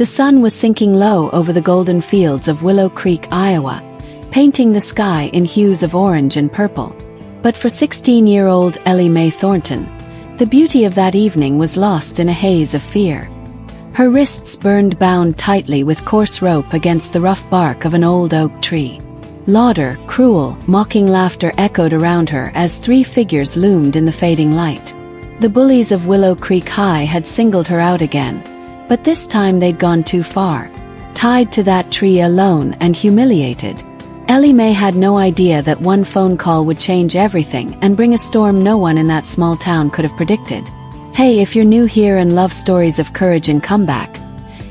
The sun was sinking low over the golden fields of Willow Creek, Iowa, painting the sky in hues of orange and purple. But for 16-year-old Ellie Mae Thornton, the beauty of that evening was lost in a haze of fear. Her wrists burned bound tightly with coarse rope against the rough bark of an old oak tree. Laughter, cruel, mocking laughter echoed around her as three figures loomed in the fading light. The bullies of Willow Creek High had singled her out again, but this time they'd gone too far. Tied to that tree alone and humiliated, Ellie Mae had no idea that one phone call would change everything and bring a storm no one in that small town could have predicted. Hey, if you're new here and love stories of courage and comeback,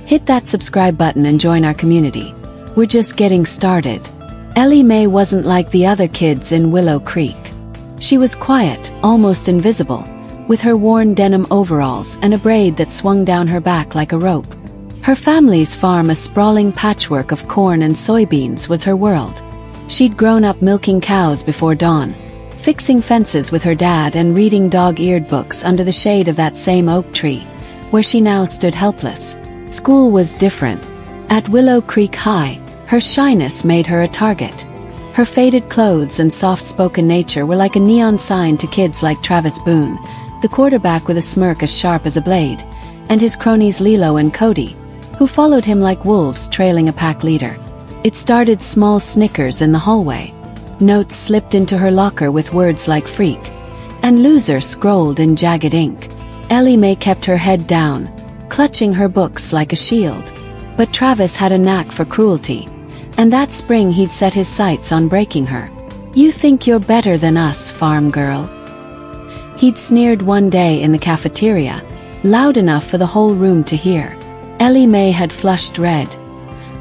hit that subscribe button and join our community. We're just getting started. Ellie Mae wasn't like the other kids in Willow Creek. She was quiet, almost invisible, with her worn denim overalls and a braid that swung down her back like a rope. Her family's farm, a sprawling patchwork of corn and soybeans, was her world. She'd grown up milking cows before dawn, fixing fences with her dad and reading dog-eared books under the shade of that same oak tree, where she now stood helpless. School was different. At Willow Creek High, her shyness made her a target. Her faded clothes and soft-spoken nature were like a neon sign to kids like Travis Boone, the quarterback with a smirk as sharp as a blade, and his cronies Lilo and Cody, who followed him like wolves trailing a pack leader. It started small snickers in the hallway. Notes slipped into her locker with words like freak and loser scrolled in jagged ink. Ellie Mae kept her head down, clutching her books like a shield. But Travis had a knack for cruelty, and that spring he'd set his sights on breaking her. "You think you're better than us, farm girl?" He'd sneered one day in the cafeteria, loud enough for the whole room to hear. Ellie Mae had flushed red,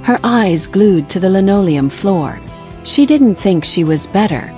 her eyes glued to the linoleum floor. She didn't think she was better.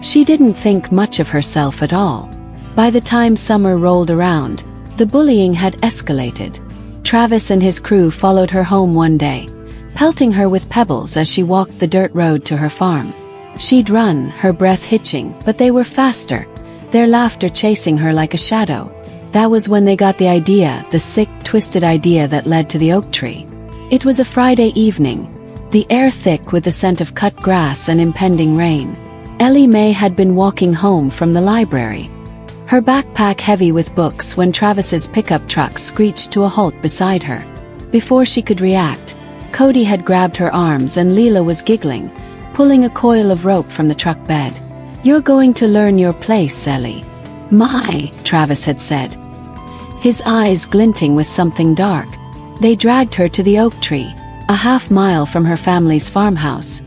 She didn't think much of herself at all. By the time summer rolled around, the bullying had escalated. Travis and his crew followed her home one day, pelting her with pebbles as she walked the dirt road to her farm. She'd run, her breath hitching, but they were faster, their laughter chasing her like a shadow. That was when they got the idea, the sick, twisted idea that led to the oak tree. It was a Friday evening, the air thick with the scent of cut grass and impending rain. Ellie Mae had been walking home from the library, her backpack heavy with books, when Travis's pickup truck screeched to a halt beside her. Before she could react, Cody had grabbed her arms and Leela was giggling, pulling a coil of rope from the truck bed. "You're going to learn your place, Ellie." "My," Travis had said, his eyes glinting with something dark. They dragged her to the oak tree, a half-mile from her family's farmhouse,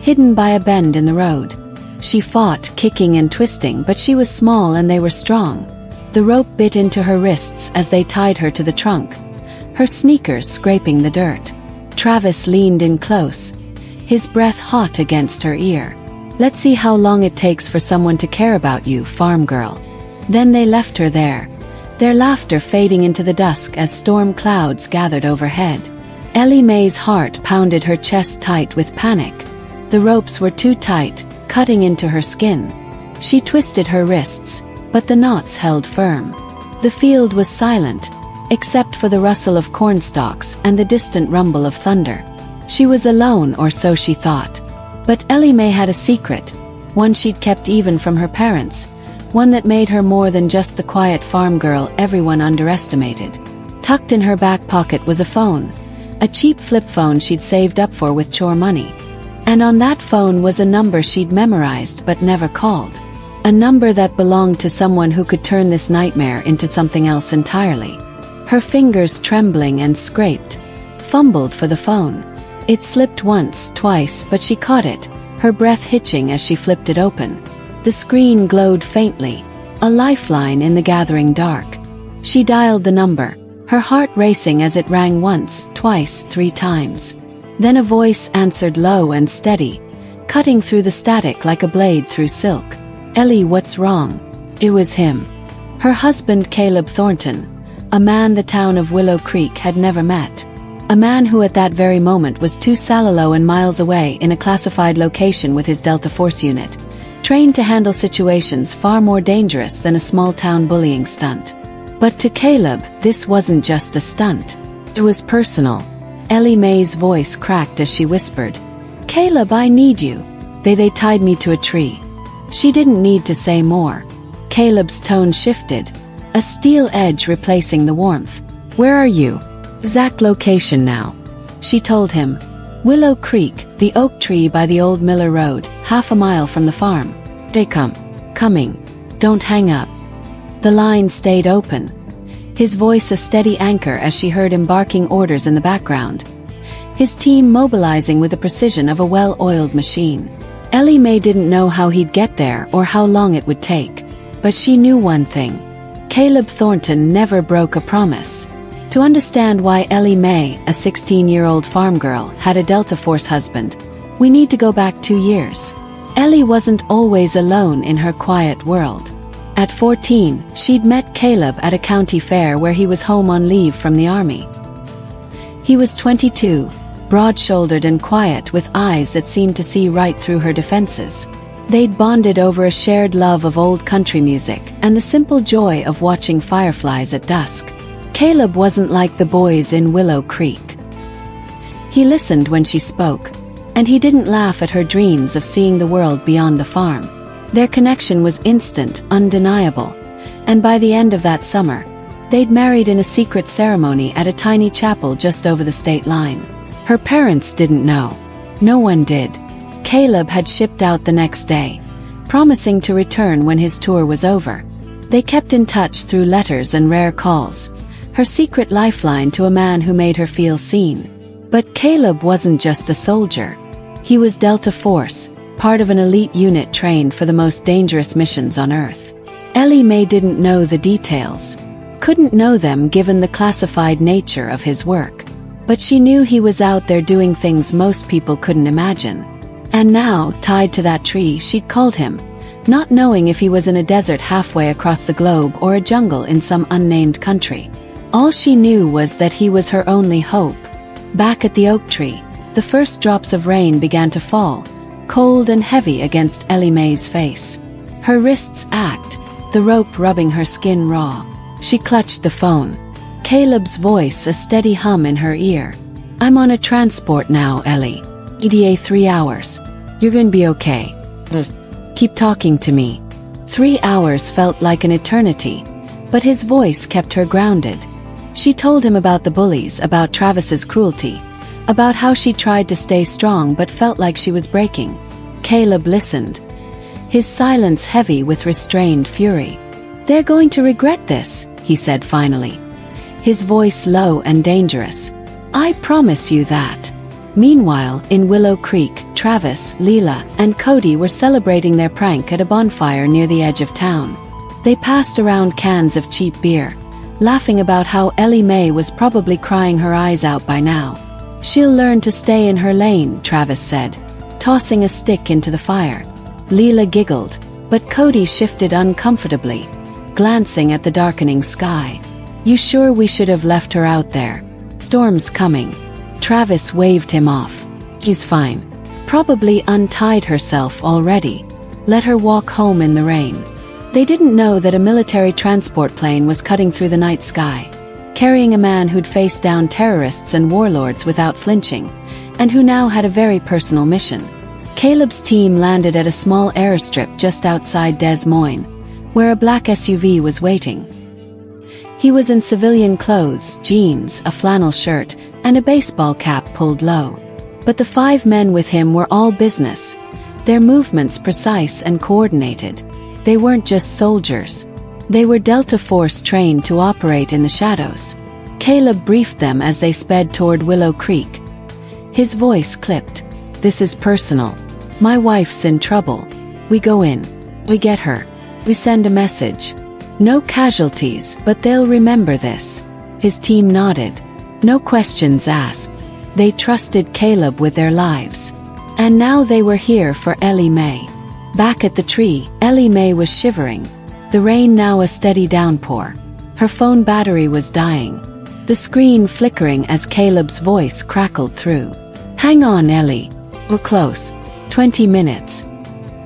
hidden by a bend in the road. She fought, kicking and twisting, but she was small and they were strong. The rope bit into her wrists as they tied her to the trunk, her sneakers scraping the dirt. Travis leaned in close, his breath hot against her ear. "Let's see how long it takes for someone to care about you, farm girl." Then they left her there, their laughter fading into the dusk as storm clouds gathered overhead. Ellie Mae's heart pounded her chest tight with panic. The ropes were too tight, cutting into her skin. She twisted her wrists, but the knots held firm. The field was silent, except for the rustle of cornstalks and the distant rumble of thunder. She was alone, or so she thought. But Ellie Mae had a secret, one she'd kept even from her parents, one that made her more than just the quiet farm girl everyone underestimated. Tucked in her back pocket was a phone, a cheap flip phone she'd saved up for with chore money. And on that phone was a number she'd memorized but never called. A number that belonged to someone who could turn this nightmare into something else entirely. Her fingers trembling and scraped, fumbled for the phone. It slipped once, twice, but she caught it, her breath hitching as she flipped it open. The screen glowed faintly, a lifeline in the gathering dark. She dialed the number, her heart racing as it rang once, twice, 3 times. Then a voice answered, low and steady, cutting through the static like a blade through silk. "Ellie, what's wrong?" It was him. Her husband, Caleb Thornton, a man the town of Willow Creek had never met. A man who at that very moment was 2 Salalo and miles away in a classified location with his Delta Force unit, trained to handle situations far more dangerous than a small-town bullying stunt. But to Caleb, this wasn't just a stunt. It was personal. Ellie Mae's voice cracked as she whispered, "Caleb, I need you. They tied me to a tree." She didn't need to say more. Caleb's tone shifted, a steel edge replacing the warmth. "Where are you?" "Exact location now," she told him. "Willow Creek, the oak tree by the old Miller Road, half a mile from the farm." "They coming. Don't hang up." The line stayed open, his voice a steady anchor as she heard him barking orders in the background, his team mobilizing with the precision of a well-oiled machine. Ellie Mae didn't know how he'd get there or how long it would take, but she knew one thing. Caleb Thornton never broke a promise. To understand why Ellie Mae, a 16-year-old farm girl, had a Delta Force husband, we need to go back 2 years. Ellie wasn't always alone in her quiet world. At 14, she'd met Caleb at a county fair where he was home on leave from the army. He was 22, broad-shouldered and quiet with eyes that seemed to see right through her defenses. They'd bonded over a shared love of old country music and the simple joy of watching fireflies at dusk. Caleb wasn't like the boys in Willow Creek. He listened when she spoke, and he didn't laugh at her dreams of seeing the world beyond the farm. Their connection was instant, undeniable, and by the end of that summer, they'd married in a secret ceremony at a tiny chapel just over the state line. Her parents didn't know. No one did. Caleb had shipped out the next day, promising to return when his tour was over. They kept in touch through letters and rare calls, her secret lifeline to a man who made her feel seen. But Caleb wasn't just a soldier. He was Delta Force, part of an elite unit trained for the most dangerous missions on Earth. Ellie Mae didn't know the details, couldn't know them given the classified nature of his work. But she knew he was out there doing things most people couldn't imagine. And now, tied to that tree, she'd called him, not knowing if he was in a desert halfway across the globe or a jungle in some unnamed country. All she knew was that he was her only hope. Back at the oak tree, the first drops of rain began to fall, cold and heavy against Ellie Mae's face. Her wrists ached, the rope rubbing her skin raw. She clutched the phone. Caleb's voice a steady hum in her ear. "I'm on a transport now, Ellie. ETA 3 hours. You're gonna be okay. Keep talking to me." 3 hours felt like an eternity, but his voice kept her grounded. She told him about the bullies, about Travis's cruelty, about how she tried to stay strong but felt like she was breaking. Caleb listened, his silence heavy with restrained fury. "They're going to regret this," he said finally, his voice low and dangerous. "I promise you that." Meanwhile, in Willow Creek, Travis, Leela, and Cody were celebrating their prank at a bonfire near the edge of town. They passed around cans of cheap beer, laughing about how Ellie Mae was probably crying her eyes out by now. "She'll learn to stay in her lane," Travis said, tossing a stick into the fire. Leela giggled, but Cody shifted uncomfortably, glancing at the darkening sky. "You sure we should have left her out there? Storm's coming." Travis waved him off. "She's fine. Probably untied herself already. Let her walk home in the rain." They didn't know that a military transport plane was cutting through the night sky, carrying a man who'd faced down terrorists and warlords without flinching, and who now had a very personal mission. Caleb's team landed at a small airstrip just outside Des Moines, where a black SUV was waiting. He was in civilian clothes, jeans, a flannel shirt, and a baseball cap pulled low. But the 5 men with him were all business, their movements precise and coordinated. They weren't just soldiers. They were Delta Force trained to operate in the shadows. Caleb briefed them as they sped toward Willow Creek. His voice clipped. "This is personal. My wife's in trouble. We go in. We get her. We send a message. No casualties, but they'll remember this." His team nodded. No questions asked. They trusted Caleb with their lives. And now they were here for Ellie Mae. Back at the tree, Ellie Mae was shivering, the rain now a steady downpour. Her phone battery was dying, the screen flickering as Caleb's voice crackled through. "Hang on, Ellie. We're close. 20 minutes.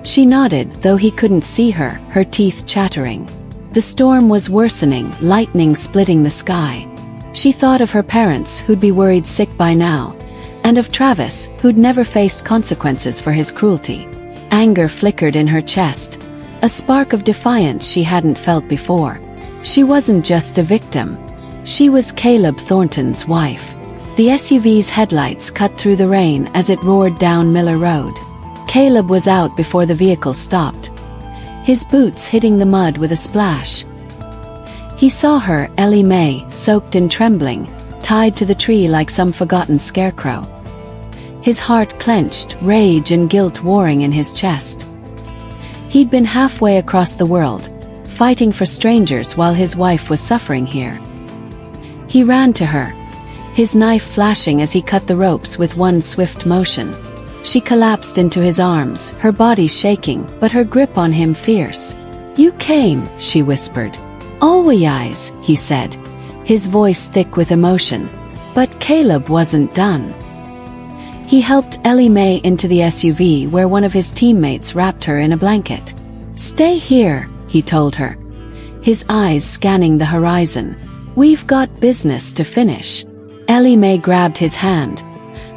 She nodded, though he couldn't see her, her teeth chattering. The storm was worsening, lightning splitting the sky. She thought of her parents, who'd be worried sick by now, and of Travis, who'd never faced consequences for his cruelty. Anger flickered in her chest, a spark of defiance she hadn't felt before. She wasn't just a victim. She was Caleb Thornton's wife. The SUV's headlights cut through the rain as it roared down Miller Road. Caleb was out before the vehicle stopped, his boots hitting the mud with a splash. He saw her, Ellie Mae, soaked in trembling, tied to the tree like some forgotten scarecrow. His heart clenched, rage and guilt warring in his chest. He'd been halfway across the world, fighting for strangers while his wife was suffering here. He ran to her, his knife flashing as he cut the ropes with one swift motion. She collapsed into his arms, her body shaking, but her grip on him fierce. "You came," she whispered. "Always," he said, his voice thick with emotion. But Caleb wasn't done. He helped Ellie Mae into the SUV where one of his teammates wrapped her in a blanket. "Stay here," he told her, his eyes scanning the horizon. "We've got business to finish." Ellie Mae grabbed his hand,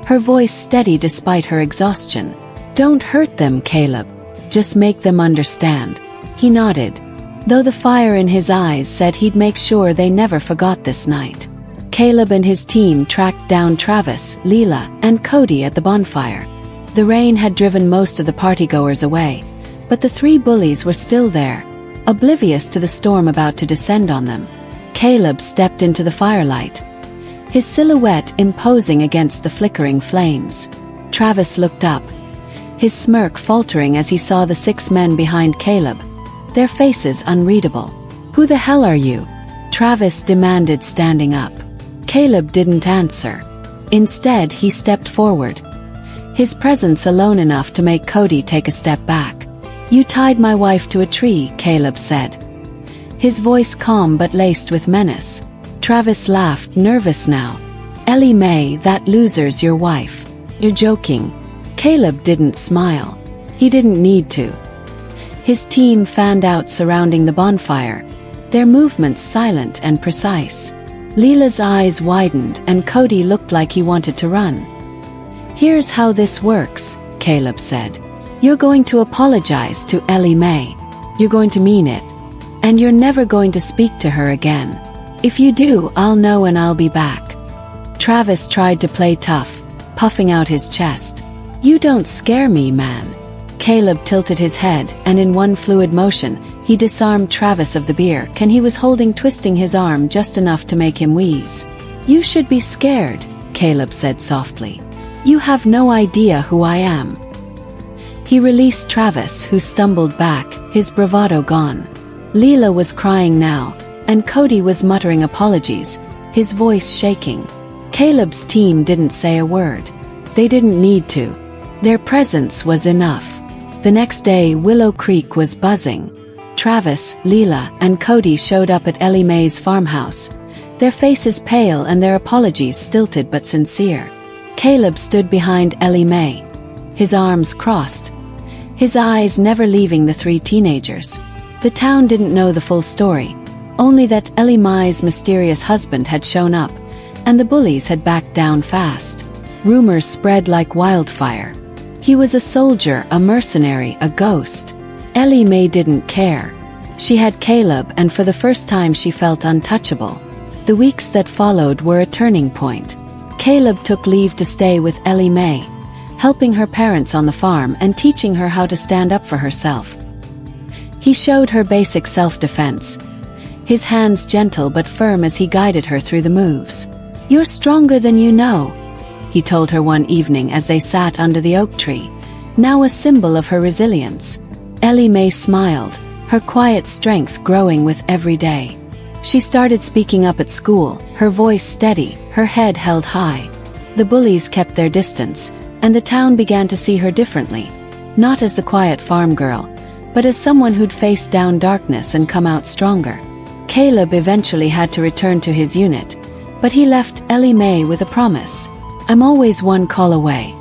her voice steady despite her exhaustion. "Don't hurt them, Caleb. Just make them understand." He nodded, though the fire in his eyes said he'd make sure they never forgot this night. Caleb and his team tracked down Travis, Leela, and Cody at the bonfire. The rain had driven most of the partygoers away, but the three bullies were still there, oblivious to the storm about to descend on them. Caleb stepped into the firelight, his silhouette imposing against the flickering flames. Travis looked up, his smirk faltering as he saw the 6 men behind Caleb, their faces unreadable. "Who the hell are you?" Travis demanded, standing up. Caleb didn't answer. Instead, he stepped forward, his presence alone enough to make Cody take a step back. "You tied my wife to a tree," Caleb said, his voice calm but laced with menace. Travis laughed, nervous now. "Ellie Mae, that loser's your wife." "You're joking." Caleb didn't smile. He didn't need to. His team fanned out surrounding the bonfire, their movements silent and precise. Leela's eyes widened and Cody looked like he wanted to run. "Here's how this works," Caleb said. "You're going to apologize to Ellie Mae. You're going to mean it. And you're never going to speak to her again. If you do, I'll know and I'll be back." Travis tried to play tough, puffing out his chest. "You don't scare me, man." Caleb tilted his head, and in one fluid motion, he disarmed Travis of the beer can he was holding, twisting his arm just enough to make him wheeze. "You should be scared," Caleb said softly. "You have no idea who I am." He released Travis, who stumbled back, his bravado gone. Leela was crying now, and Cody was muttering apologies, his voice shaking. Caleb's team didn't say a word. They didn't need to. Their presence was enough. The next day, Willow Creek was buzzing. Travis, Leela, and Cody showed up at Ellie Mae's farmhouse, their faces pale and their apologies stilted but sincere. Caleb stood behind Ellie Mae, his arms crossed, his eyes never leaving the 3 teenagers. The town didn't know the full story, only that Ellie Mae's mysterious husband had shown up, and the bullies had backed down fast. Rumors spread like wildfire. He was a soldier, a mercenary, a ghost. Ellie Mae didn't care. She had Caleb, and for the first time she felt untouchable. The weeks that followed were a turning point. Caleb took leave to stay with Ellie Mae, helping her parents on the farm and teaching her how to stand up for herself. He showed her basic self-defense, his hands gentle but firm as he guided her through the moves. "You're stronger than you know," he told her one evening as they sat under the oak tree, now a symbol of her resilience. Ellie Mae smiled, her quiet strength growing with every day. She started speaking up at school, her voice steady, her head held high. The bullies kept their distance, and the town began to see her differently, not as the quiet farm girl, but as someone who'd faced down darkness and come out stronger. Caleb eventually had to return to his unit, but he left Ellie Mae with a promise. "I'm always one call away."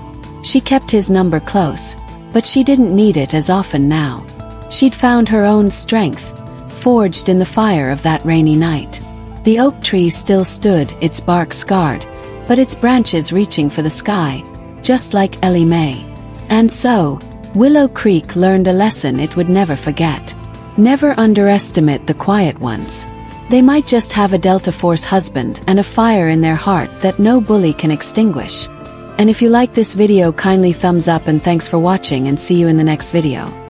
She kept his number close, but she didn't need it as often now. She'd found her own strength, forged in the fire of that rainy night. The oak tree still stood, its bark scarred, but its branches reaching for the sky, just like Ellie Mae. And so, Willow Creek learned a lesson it would never forget. Never underestimate the quiet ones. They might just have a Delta Force husband and a fire in their heart that no bully can extinguish. And if you like this video, kindly thumbs up, and thanks for watching, and see you in the next video.